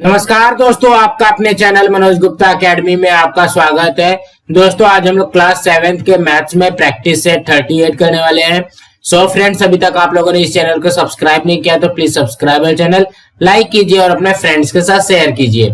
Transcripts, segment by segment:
नमस्कार दोस्तों, आपका अपने चैनल मनोज गुप्ता एकेडमी में आपका स्वागत है। दोस्तों आज हम लोग क्लास 7th के मैथ्स में प्रैक्टिस सेट 38 करने वाले हैं। सो फ्रेंड्स, अभी तक आप लोगों ने इस चैनल को सब्सक्राइब नहीं किया तो प्लीज सब्सक्राइब मेरे चैनल, लाइक कीजिए और अपने फ्रेंड्स के साथ शेयर कीजिए।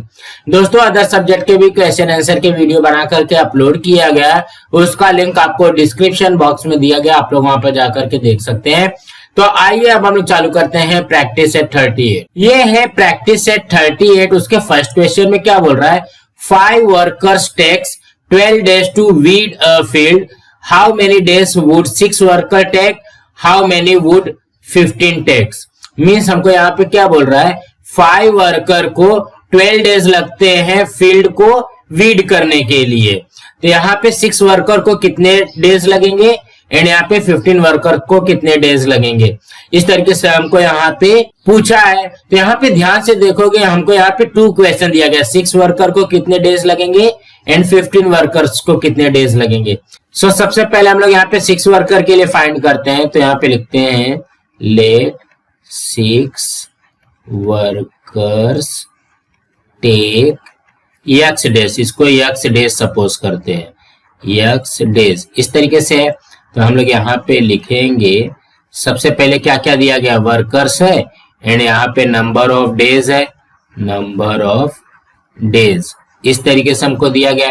दोस्तों अदर सब्जेक्ट के भी क्वेश्चन आंसर के वीडियो बना करके अपलोड किया गया है, उसका लिंक आपको डिस्क्रिप्शन बॉक्स में दिया गया, आप लोग वहां पर जाकर के देख सकते हैं। तो आइए अब हम लोग चालू करते हैं प्रैक्टिस सेट 38। ये है प्रैक्टिस सेट 38। उसके फर्स्ट क्वेश्चन में क्या बोल रहा है, 5 workers takes 12 days to weed a field, how many days would 6 worker take, how many would 15 takes. Means हमको यहाँ पे क्या बोल रहा है, 5 वर्कर को 12 days लगते हैं फील्ड को वीड करने के लिए, तो यहाँ पे 6 वर्कर को कितने डेज लगेंगे एंड यहाँ पे 15 वर्कर को कितने डेज लगेंगे। इस तरीके से हमको यहाँ पे पूछा है। तो यहाँ पे ध्यान से देखोगे, हमको यहाँ पे 2 क्वेश्चन दिया गया, 6 वर्कर को कितने डेज लगेंगे एंड 15 वर्कर्स को कितने डेज लगेंगे। सो सबसे पहले हम लोग यहाँ पे 6 वर्कर के लिए फाइंड करते हैं। तो यहाँ पे लिखते हैं let 6 workers take x days, इसको x डेज सपोज करते हैं, x डेज इस तरीके से है। तो हम लोग यहाँ पे लिखेंगे, सबसे पहले क्या क्या दिया गया, वर्कर्स है एंड यहाँ पे नंबर ऑफ डेज है, नंबर ऑफ डेज इस तरीके से हमको दिया गया।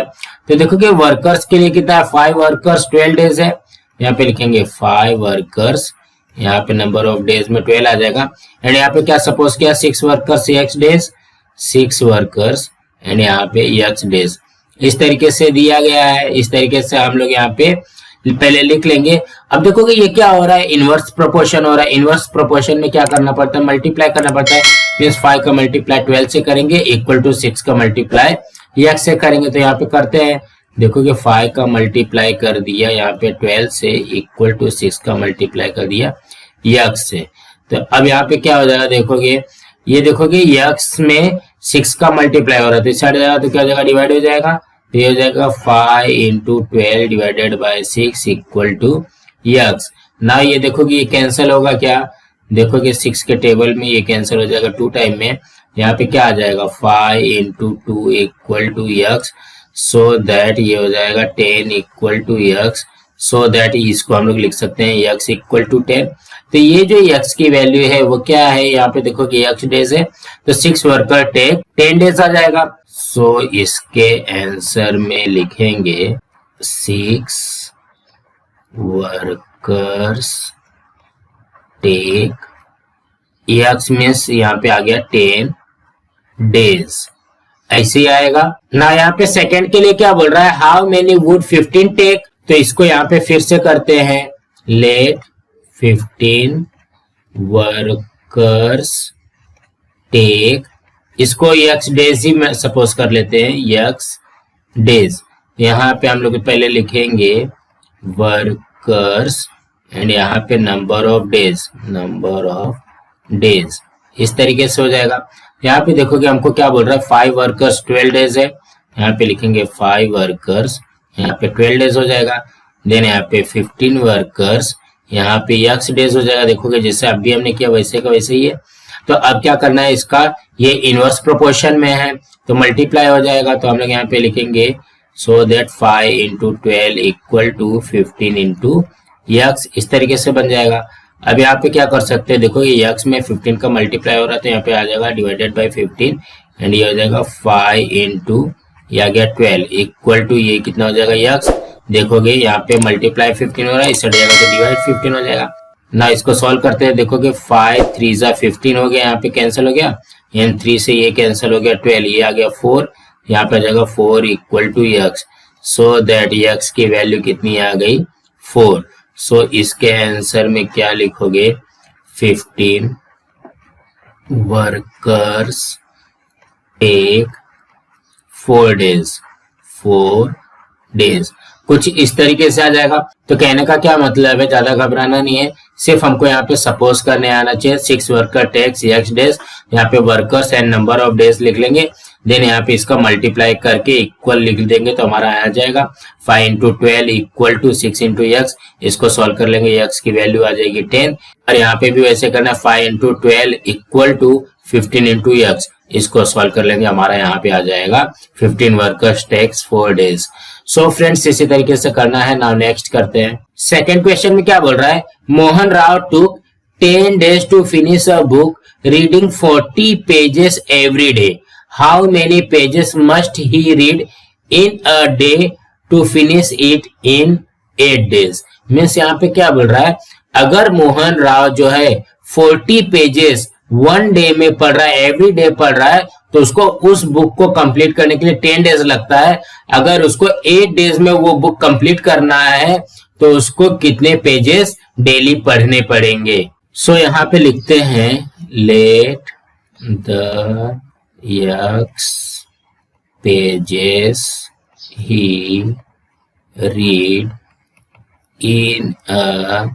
तो देखो कि वर्कर्स के लिए कितना है, 5 वर्कर्स 12 डेज है। यहाँ पे लिखेंगे 5 वर्कर्स, यहाँ पे नंबर ऑफ डेज में 12 आ जाएगा एंड यहाँ पे क्या सपोज किया, 6 workers x days, 6 workers and यहाँ पे x डेज इस तरीके से दिया गया है। इस तरीके से हम लोग यहाँ पे पहले लिख लेंगे। अब देखोगे ये क्या हो रहा है, इनवर्स प्रोपोर्शन हो रहा है। इनवर्स प्रोपोर्शन में क्या करना पड़ता है, मल्टीप्लाई करना पड़ता है। मींस 5 का मल्टीप्लाई 12 से करेंगे इक्वल टू 6 का मल्टीप्लाई x से करेंगे। तो यहाँ पे करते हैं, देखोगे 5 का मल्टीप्लाई कर दिया यहाँ पे 12 से इक्वल टू 6 का मल्टीप्लाई कर दिया x से। तो अब यहाँ पे क्या हो जाएगा, देखोगे ये देखोगे x में 6 का मल्टीप्लाई हो रहा है तो इस साइड जाएगा तो क्या हो जाएगा, डिवाइड हो जाएगा। तो ये हो जाएगा 5 into 12 divided by 6 equal to x। ना ये देखोगे ये कैंसिल होगा, क्या देखोगे 6 के टेबल में ये कैंसिल हो जाएगा 2 टाइम में। यहाँ पे क्या आ जाएगा, 5 into 2 equal to x, so that ये हो जाएगा 10 equal to x, so that इसको हम लोग लिख सकते हैं x इक्वल टू 10। तो ये जो x की वैल्यू है वो क्या है, यहाँ पे देखो कि x डेज है तो 6 वर्कर टेक 10 डेज आ जाएगा। सो इसके आंसर में लिखेंगे 6 वर्कर्स टेक, x मीन्स यहाँ पे आ गया 10 डेज, ऐसे ही आएगा ना। यहाँ पे सेकंड के लिए क्या बोल रहा है, हाउ मेनी वुड 15 टेक। तो इसको यहाँ पे फिर से करते हैं, लेट 15 वर्कर्स टेक, इसको x डेज ही सपोज कर लेते हैं, x डेज। यहाँ पे हम लोग पहले लिखेंगे वर्कर्स एंड यहाँ पे number of days, number of days इस तरीके से हो जाएगा। यहाँ पे देखोगे हमको क्या बोल रहा है, 5 वर्कर्स 12 डेज है, यहाँ पे लिखेंगे 5 वर्कर्स, यहाँ पे 12 डेज हो जाएगा। देन यहाँ पे 15 वर्कर्स, यहाँ पे x डेज हो जाएगा। देखोगे जैसे अभी हमने किया वैसे का वैसे ही है। तो अब क्या करना है, इसका ये इनवर्स प्रोपोर्शन में है तो मल्टीप्लाई हो जाएगा। तो हम लोग यहाँ पे लिखेंगे so that 5 into 12 equal to 15 into x, इस तरीके से बन जाएगा। अब यहाँ पे क्या कर सकते हैं, देखो ये x में 15 का मल्टीप्लाई हो रहा है तो यहाँ पे आ जाएगा डिवाइडेड बाई 15 एंड ये हो जाएगा 5 इंटू ये आ गया 12 इक्वल टू ये कितना हो जाएगा x। देखोगे यहाँ पे मल्टीप्लाई 15 हो रहा है, इस साइड जाएगा तो डिवाइड 15 हो जाएगा ना। इसको सॉल्व करते हैं, देखोगे 5 3 15 हो गया, यहाँ पे कैंसिल हो गया एंड 3 से ये कैंसिल हो गया 12, ये आ गया 4, यहाँ पे आ जाएगा 4 equal to x, so that x की वैल्यू कितनी आ गई, 4। सो इसके आंसर में क्या लिखोगे, 15 वर्कर्स टेक 4 डेज, 4 डेज कुछ इस तरीके से आ जाएगा। तो कहने का क्या मतलब है, ज्यादा घबराना नहीं है, सिर्फ हमको यहाँ पे सपोज करने आना चाहिए। 6 वर्कर टेक्स x डेज, यहाँ पे workers and number of days लिख लेंगे। देन यहाँ पे इसका मल्टीप्लाई करके इक्वल लिख देंगे तो हमारा आ जाएगा 5 into 12 equal to 6 into x. इसको सॉल्व कर लेंगे, एक्स की वैल्यू आ जाएगी 10। और यहाँ पे भी वैसे करना है 5 into 12 equal to 15 into x. इसको सॉल्व कर लेंगे, हमारा यहाँ पे आ जाएगा 15 workers takes 4 days। So friends इसी तरीके से करना है। नाउ नेक्स्ट करते हैं। सेकेंड क्वेश्चन में क्या बोल रहा है, Mohan Rao to 10 days to finish a book reading 40 pages every day. How many pages must he read in a day to finish it in 8 days? Means यहाँ पे क्या बोल रहा है, अगर मोहन राव जो है 40 पेजेस 1 डे में पढ़ रहा है, एवरी डे पढ़ रहा है, तो उसको उस बुक को कंप्लीट करने के लिए 10 डेज लगता है। अगर उसको 8 डेज में वो बुक कंप्लीट करना है तो उसको कितने पेजेस डेली पढ़ने पड़ेंगे। सो यहाँ पे लिखते हैं let the x pages he read in a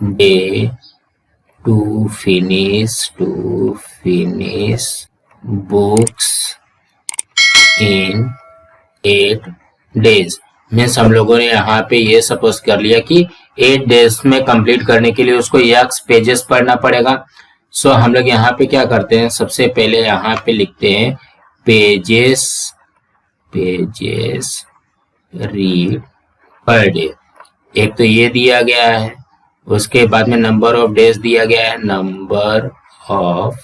day to finish books in 8 days। Means हम लोगों ने यहाँ पे ये सपोज कर लिया कि 8 days में कंप्लीट करने के लिए उसको यक्स पेजेस पढ़ना पड़ेगा। सो हम लोग यहाँ पे क्या करते हैं, सबसे पहले यहाँ पे लिखते हैं पेजेस रीड पर डे। एक तो ये दिया गया है, उसके बाद में नंबर ऑफ डेज दिया गया है, नंबर ऑफ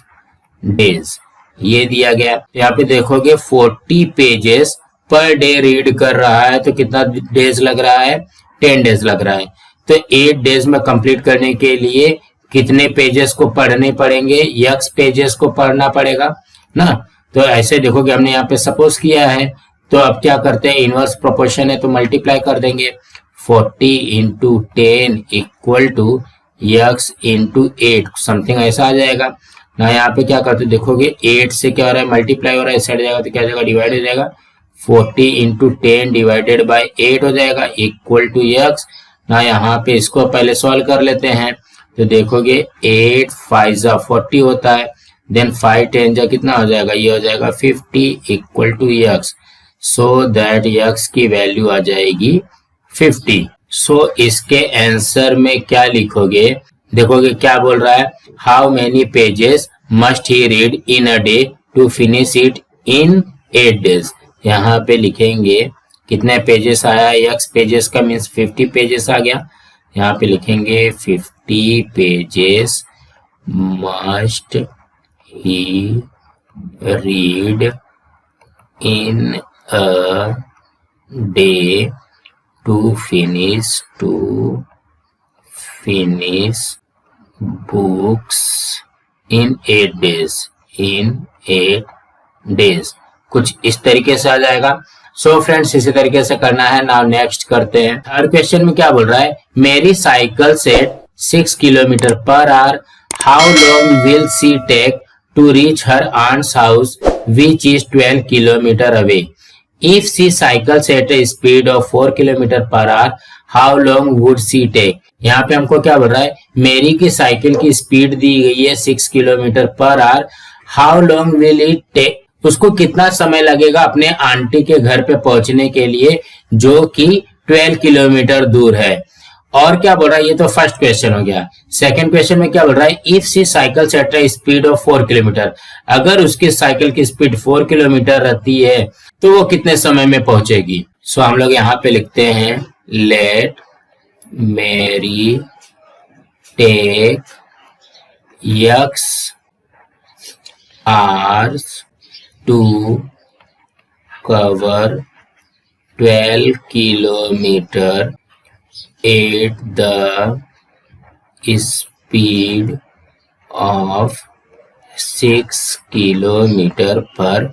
डेज ये दिया गया। यहाँ पे देखोगे 40 पेजेस पर डे रीड कर रहा है, तो कितना डेज लग रहा है, 10 डेज लग रहा है। तो 8 डेज में कंप्लीट करने के लिए कितने पेजेस को पढ़ने पड़ेंगे, यक्स पेजेस को पढ़ना पड़ेगा ना। तो ऐसे देखोगे हमने यहाँ पे सपोज किया है, तो अब क्या करते हैं, इनवर्स प्रोपोर्शन है तो मल्टीप्लाई कर देंगे। 40 into 10 equal to x into 8 something ऐसा आ जाएगा ना। यहाँ पे क्या करते देखोगे 8 से क्या हो रहा है, मल्टीप्लाई हो रहा है, इस साइड जाएगा तो क्या हो जाएगा, डिवाइड हो जाएगा। 40 इंटू 10 डिवाइडेड बाई 8 हो जाएगा इक्वल टू यक्स ना। यहाँ पे इसको पहले सॉल्व कर लेते हैं, तो देखोगे 8 5 जा 40 होता है, देन 5 10 जा कितना हो जाएगा, ये हो जाएगा 50 equal to x. So that x की वैल्यू आ जाएगी 50। सो इसके आंसर में क्या लिखोगे, देखोगे क्या बोल रहा है, how many pages must he read in a day to finish it in 8 days। यहाँ पे लिखेंगे कितने पेजेस आया, यक्स पेजेस का मीन्स 50 पेजेस आ गया। यहाँ पे लिखेंगे 50 pages must he read in a day to finish books in 8 days। कुछ इस तरीके से आ जाएगा। सो फ्रेंड्स इसी तरीके से करना है। नाउ नेक्स्ट करते हैं। थर्ड क्वेश्चन में क्या बोल रहा है, Mary cycle set 6 kilometre per hour, how long will she take to reach her aunt's house which is 12 kilometre away. If she cycles at a speed of 4 kilometre per hour, how long would she take. यहाँ पे हमको क्या बोल रहा है, मेरी की cycle की स्पीड दी गई है 6 kilometre per hour, how long will it take, उसको कितना समय लगेगा अपने आंटी के घर पे पहुंचने के लिए जो कि 12 किलोमीटर दूर है। और क्या बोल रहा है, ये तो फर्स्ट क्वेश्चन हो गया। सेकंड क्वेश्चन में क्या बोल रहा है, if she cycle at a speed of 4 kilometre, अगर उसकी साइकिल की स्पीड 4 किलोमीटर रहती है तो वो कितने समय में पहुंचेगी। सो हम लोग यहाँ पे लिखते हैं let Mary take x hours to cover 12 kilometre at the speed of 6 kilometre per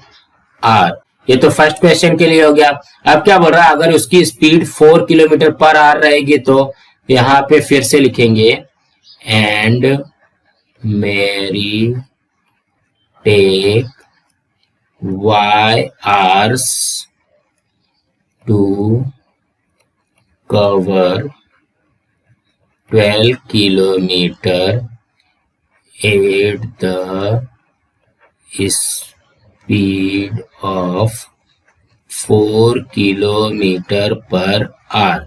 hour. ये तो फर्स्ट क्वेश्चन के लिए हो गया। अब क्या बोल रहा है, अगर उसकी स्पीड 4 किलोमीटर पर आवर रहेगी तो यहाँ पे फिर से लिखेंगे and Mary take y hours to cover 12 kilometre at the speed of 4 kilometre per hour.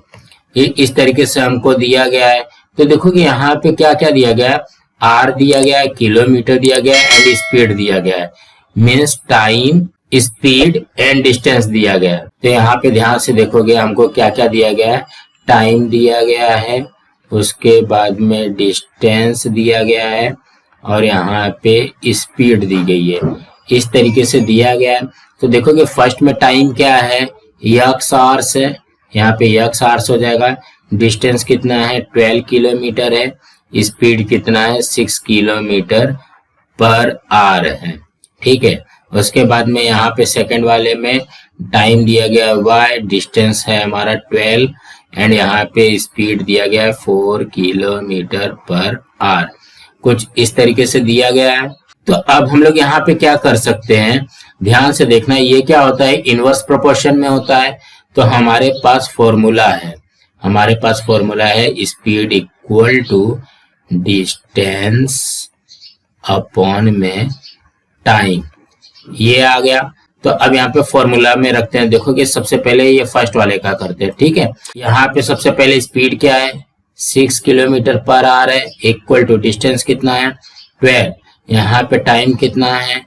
ये इस तरीके से हमको दिया गया है। तो देखो कि यहाँ पे क्या क्या दिया गया है, आर दिया गया है, किलोमीटर दिया गया है एंड स्पीड दिया गया है, means time, speed and distance दिया गया है। तो यहाँ पे ध्यान से देखोगे हमको क्या क्या दिया गया है, टाइम दिया गया है, उसके बाद में डिस्टेंस दिया गया है और यहाँ पे स्पीड दी गई है। इस तरीके से दिया गया है। तो देखोगे फर्स्ट में टाइम क्या है, यक्स आवर्स है, यहाँ पे यक्स आवर्स हो जाएगा। डिस्टेंस कितना है, 12 किलोमीटर है। स्पीड कितना है, 6 किलोमीटर पर आवर है। ठीक है, उसके बाद में यहाँ पे सेकंड वाले में टाइम दिया गया है y, डिस्टेंस है हमारा 12 एंड यहाँ पे स्पीड दिया गया है 4 किलोमीटर पर आवर। कुछ इस तरीके से दिया गया है। तो अब हम लोग यहाँ पे क्या कर सकते हैं, ध्यान से देखना, ये क्या होता है, इनवर्स प्रोपोर्शन में होता है। तो हमारे पास फॉर्मूला है, speed equal to distance upon में टाइम, ये आ गया। तो अब यहाँ पे फॉर्मूला में रखते हैं। देखो कि सबसे पहले ये फर्स्ट वाले का करते हैं। ठीक है, यहाँ पे सबसे पहले स्पीड क्या है, 6 किलोमीटर पर आवर है, इक्वल टू डिस्टेंस कितना है 12, यहाँ पे टाइम कितना है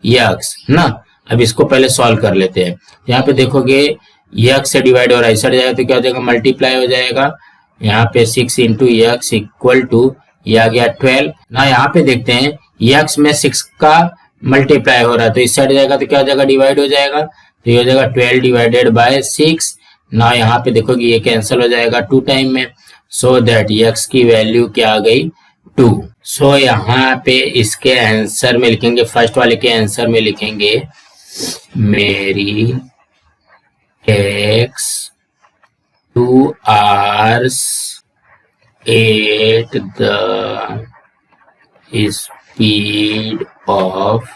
यक्स ना। अब इसको पहले सॉल्व कर लेते हैं। यहाँ पे देखोगे यक्स से डिवाइड हो रहा है, इस जाएगा तो क्या हो जाएगा, मल्टीप्लाई हो जाएगा। यहाँ पे 6 इंटू यक्स इक्वल टू ये आ गया 12 ना। यहाँ पे देखते हैं यक्स में 6 का मल्टीप्लाई हो रहा है, तो इस साइड जाएगा तो क्या हो जाएगा, डिवाइड हो जाएगा। तो ये हो जाएगा 12 डिवाइडेड बाय 6 ना। यहाँ पे देखोगे ये कैंसिल हो जाएगा 2 टाइम में, सो दैट यक्स की वैल्यू क्या आ गई 2। सो यहाँ पे इसके आंसर में लिखेंगे, फर्स्ट वाले के आंसर में लिखेंगे Mary takes 2 hours at the speed of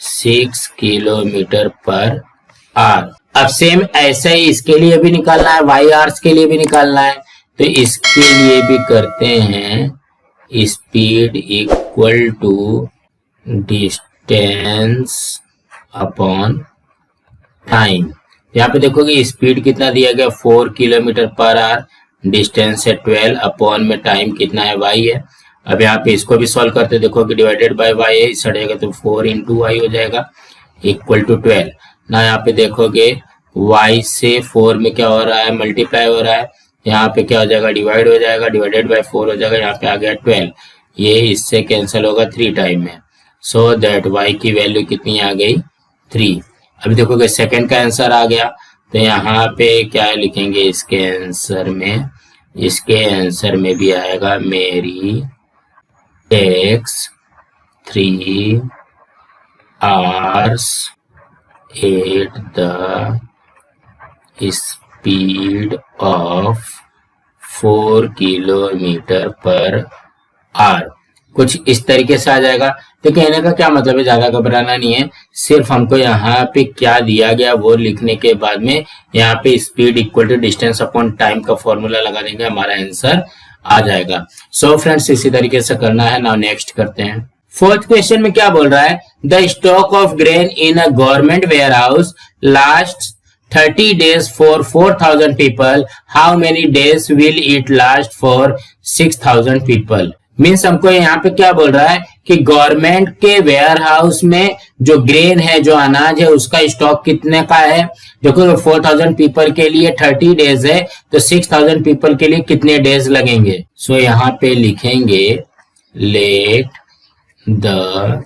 6 kilometre per hour. अब सेम ऐसे ही इसके लिए भी निकालना है, वाई आवर्स के लिए भी निकालना है। तो इसके लिए भी करते हैं speed equal to distance upon time. यहाँ पे देखोगे स्पीड कितना दिया गया 4 किलोमीटर पर आवर, डिस्टेंस है 12 अपॉन में टाइम कितना है y है। अब यहाँ पे इसको भी सॉल्व करते देखो कि डिवाइडेड बाय y है, इस जाएगा तो 4 इंटू वाई हो जाएगा इक्वल टू 12 ना। यहाँ पे देखोगे y से 4 में क्या हो रहा है, मल्टीप्लाई हो रहा है। यहाँ पे क्या हो जाएगा, डिवाइड हो जाएगा, डिवाइडेड बाय 4 हो जाएगा। यहाँ पे आ गया 12, ये इससे कैंसिल होगा 3 टाइम में, सो दैट y की वैल्यू कितनी आ गई 3। अभी देखोगे सेकंड का आंसर आ गया। तो यहाँ पे क्या लिखेंगे इसके आंसर में, इसके आंसर में भी आएगा Mary takes 3 hours at the speed of 4 kilometre per hour. कुछ इस तरीके से आ जाएगा। तो कहने का क्या मतलब है, ज्यादा घबराना नहीं है, सिर्फ हमको यहाँ पे क्या दिया गया वो लिखने के बाद में यहाँ पे speed equal to distance upon time का फॉर्मूला लगा देंगे, हमारा आंसर आ जाएगा। सो फ्रेंड्स इसी तरीके से करना है। नाउ नेक्स्ट करते हैं। फोर्थ क्वेश्चन में क्या बोल रहा है, the stock of grain in a government warehouse last 30 days for 4,000 people. How many days will it last for 6,000 people? Means हमको यहाँ पे क्या बोल रहा है कि गवर्नमेंट के वेयर हाउस में जो ग्रेन है, जो अनाज है, उसका स्टॉक कितने का है। देखो 4,000 पीपल के लिए 30 डेज है, तो 6,000 पीपल के लिए कितने डेज लगेंगे। सो यहाँ पे लिखेंगे late the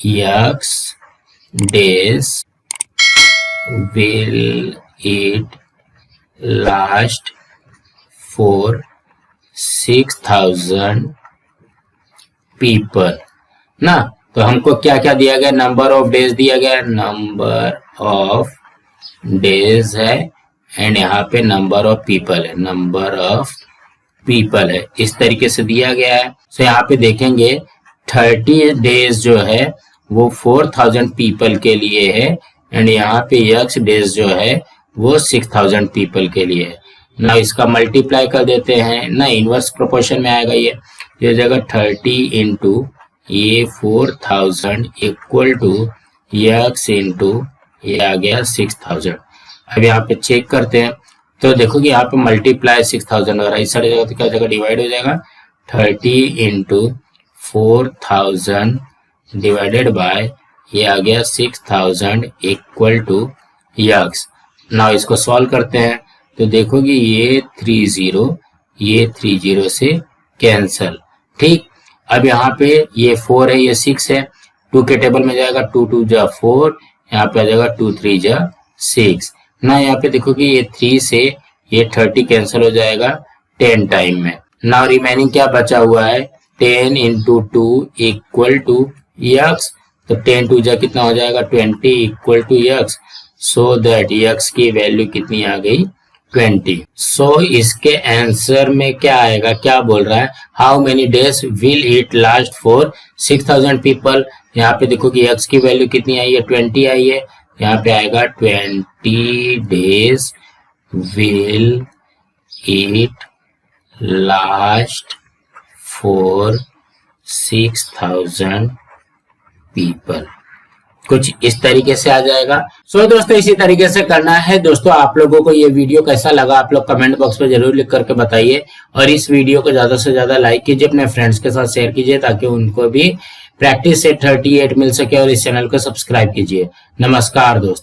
x days will it last for 6,000 people ना। तो हमको क्या क्या दिया गया, नंबर ऑफ डेज दिया गया, नंबर ऑफ डेज है एंड यहाँ पे नंबर ऑफ पीपल है, नंबर ऑफ पीपल है, इस तरीके से दिया गया है। तो यहाँ पे देखेंगे 30 डेज जो है वो 4,000 पीपल के लिए है एंड यहाँ पे यक्स डेज जो है वो 6,000 पीपल के लिए है ना। इसका मल्टीप्लाई कर देते हैं ना, इनवर्स प्रोपोर्शन में आएगा ये जगह 30 इंटू ये 4,000 इक्वल टू यक्स इंटू ये आ गया 6,000। अब यहाँ पे चेक करते हैं तो देखो कि यहाँ पे मल्टीप्लाई 6,000 हो रहा है, इस साइड जगह तो क्या हो जाएगा, डिवाइड हो जाएगा। 30 इंटू 4000 डिवाइडेड बाय ये आ गया 6000 इक्वल टू यक्स। नाउ इसको सॉल्व करते हैं तो देखोगे ये 30 से कैंसल। ठीक, अब यहाँ पे ये 4 है, ये 6 है, 2 के टेबल में जाएगा, 2 2 जा 4, यहाँ पे आ जाएगा 2 3 जा 6 ना। यहाँ पे देखोगे ये 3 से ये 30 कैंसिल हो जाएगा 10 टाइम में। नाउ रिमेनिंग क्या बचा हुआ है, 10 इंटू 2 इक्वल टू यक्स, तो 10 2 जा कितना हो जाएगा 20 equal to x, so that x की वैल्यू कितनी आ गई 20। सो इसके आंसर में क्या आएगा, क्या बोल रहा है, how many days will it last for 6000 people. यहाँ पे देखो कि x की वैल्यू कितनी आई है 20 आई है, यहाँ पे आएगा 20 days will it last for 6000 people, कुछ इस तरीके से आ जाएगा। सो दोस्तों इसी तरीके से करना है। दोस्तों आप लोगों को ये वीडियो कैसा लगा आप लोग कमेंट बॉक्स में जरूर लिख करके बताइए, और इस वीडियो को ज्यादा से ज्यादा लाइक कीजिए, अपने फ्रेंड्स के साथ शेयर कीजिए ताकि उनको भी प्रैक्टिस सेट 38 मिल सके, और इस चैनल को सब्सक्राइब कीजिए। नमस्कार दोस्तों।